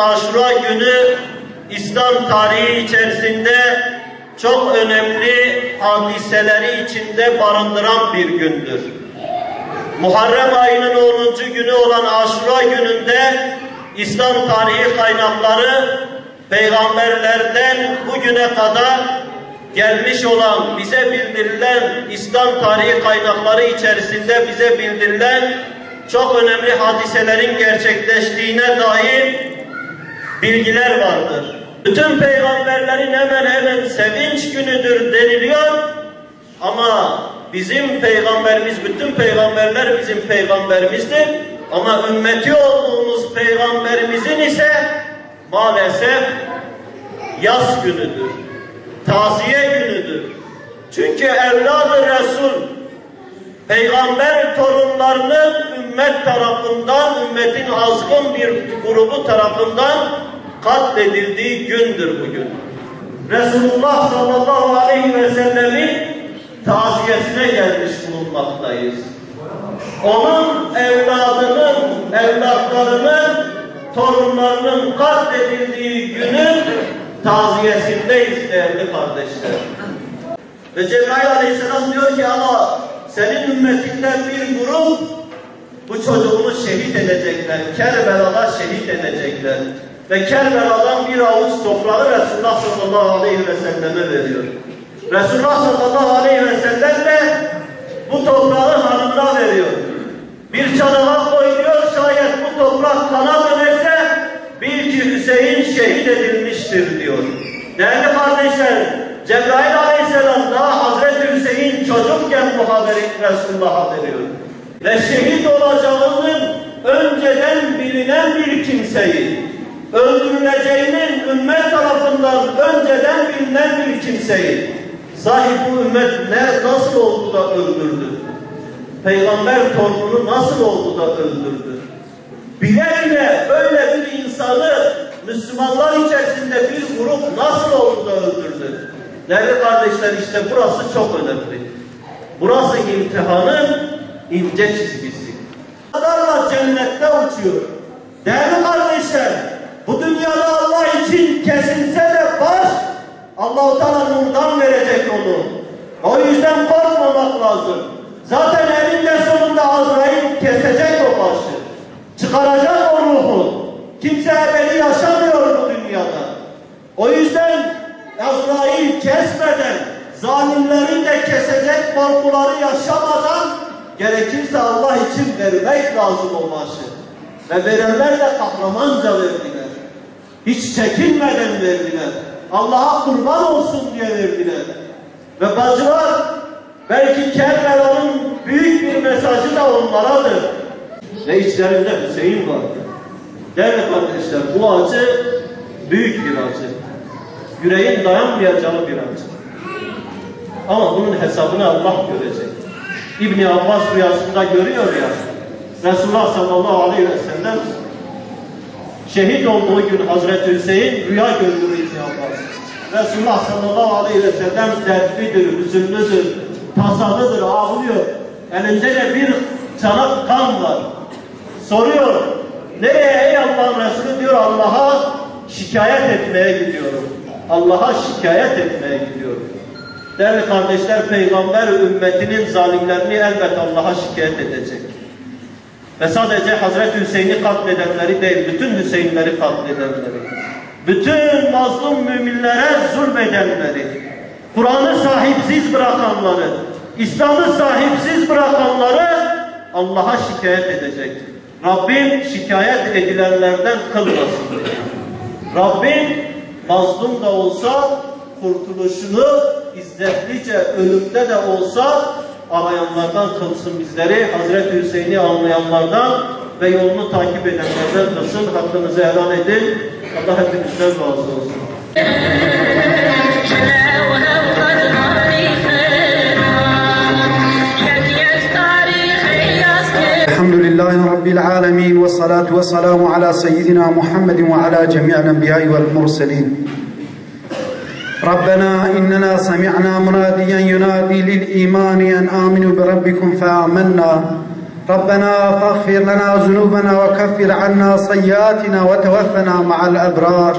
Aşura günü İslam tarihi içerisinde çok önemli hadiseleri içinde barındıran bir gündür. Muharrem ayının 10. günü olan Aşura gününde İslam tarihi kaynakları peygamberlerden bugüne kadar gelmiş olan, bize bildirilen İslam tarihi kaynakları içerisinde bize bildirilen çok önemli hadiselerin gerçekleştiğine dair bilgiler vardır. Bütün peygamberlerin hemen hemen sevinç günüdür deniliyor ama bizim peygamberimiz, bütün peygamberler bizim peygamberimizdir ama ümmeti olduğumuz peygamberimizin ise maalesef yas günüdür, taziye günüdür. Çünkü evladı Resul, peygamber torunlarının ümmet tarafından, ümmetin azgın bir grubu tarafından katledildiği gündür bugün. Resulullah sallallahu aleyhi ve sellemin taziyesine gelmiş bulunmaktayız. Onun evlatlarının, torunlarının katledildiği günün taziyesindeyiz değerli kardeşler. Ve Cebrail aleyhisselam diyor ki ama senin ümmetinden bir grup bu çocuğunu şehit edecekler. Kerbela'da şehit edecekler. Ve Kerbela'dan bir avuç toprağı Resulullah sallallahu aleyhi ve selleme veriyor. Resulullah sallallahu aleyhi ve sellem de bu toprağı hanımına veriyor. Bir çanağa koyuyor, şayet bu toprak kana dönerse bil ki Hüseyin şehit edilmiştir diyor. Değerli kardeşler, Cebrail aleyhisselam daha Hazreti Hüseyin çocukken bu haberi Resulullah'a veriyor. Ve şehit olacağının önceden bilinen bir kimseyi, öldürüleceğinin ümmet tarafından önceden bilinen bir kimseyi, sahi bu ümmet nasıl oldu da öldürdü? Peygamber torununu nasıl oldu da öldürdü? Bile bile böyle bir insanı Müslümanlar içerisinde bir grup nasıl oldu da öldürdü? Değerli kardeşler, işte burası çok önemli. Burası imtihanın ince çizgisi. Kadarla cennette uçuyor. Değerli kardeşler, bu dünyada Allah için kesilse de baş, Allah-u Teala nurdan verecek onu. O yüzden korkmamak lazım. Zaten elinde sonunda Azrail kesecek o başı. Çıkaracak o ruhu. Kimse ebedi yaşamıyor bu dünyada. O yüzden Azrail kesmeden, zalimlerin de kesecek korkuları yaşamadan gerekirse Allah için vermek lazım o başı. Ve verenler de kahramanca verdiler. Hiç çekinmeden verdiler. Allah'a kurban olsun diye verdiler. Ve bacılar, belki Kerbela'nın büyük bir mesajı da onlaradır. Ve içlerinde Hüseyin vardı. Değerli kardeşler, bu acı büyük bir acı. Yüreğin dayanmayacağı bir acı. Ama bunun hesabını Allah görecek. İbn Abbas rüyasında görüyor ya, Resulullah sallallahu aleyhi ve sellem şehit olduğu gün Hazreti Hüseyin rüya görüyor İbn Abbas. Resulullah sallallahu aleyhi ve sellem dertlidir, hüzünlüdür, tasalıdır, ağlıyor. Elinde de bir çanak kan var. Soruyor, nereye ey Allah'ın Resulü diyor, Allah'a şikayet etmeye gidiyorum. Allah'a şikayet etmeye gidiyorum. Değerli kardeşler, peygamber ümmetinin zalimlerini elbet Allah'a şikayet edecek. Ve sadece Hazreti Hüseyin'i katledenleri değil, bütün Hüseyinleri katledenleri, bütün mazlum müminlere zulmedenleri, Kur'an'ı sahipsiz bırakanları, İslam'ı sahipsiz bırakanları Allah'a şikayet edecek. Rabbim şikayet edilenlerden kılmasın. Rabbim mazlum da olsa kurtuluşunu izzetlice ölümde de olsa arayanlardan kılsın bizleri. Hazreti Hüseyin'i anlayanlardan ve yolunu takip edenlerden kılsın. Hakkınızı helal edin. Allah hepinizden razı olsun. Elhamdülillahi Rabbil alemin ve salatu ve selamu ala seyyidina Muhammedin ve ala cemi'il enbiya'i vel murselin. ربنا إننا سمعنا مناديا ينادي للإيمان أن آمنوا بربكم فآمنا ربنا فاغفر لنا ذنوبنا وكفر عنا سيئاتنا وتوفنا مع الأبرار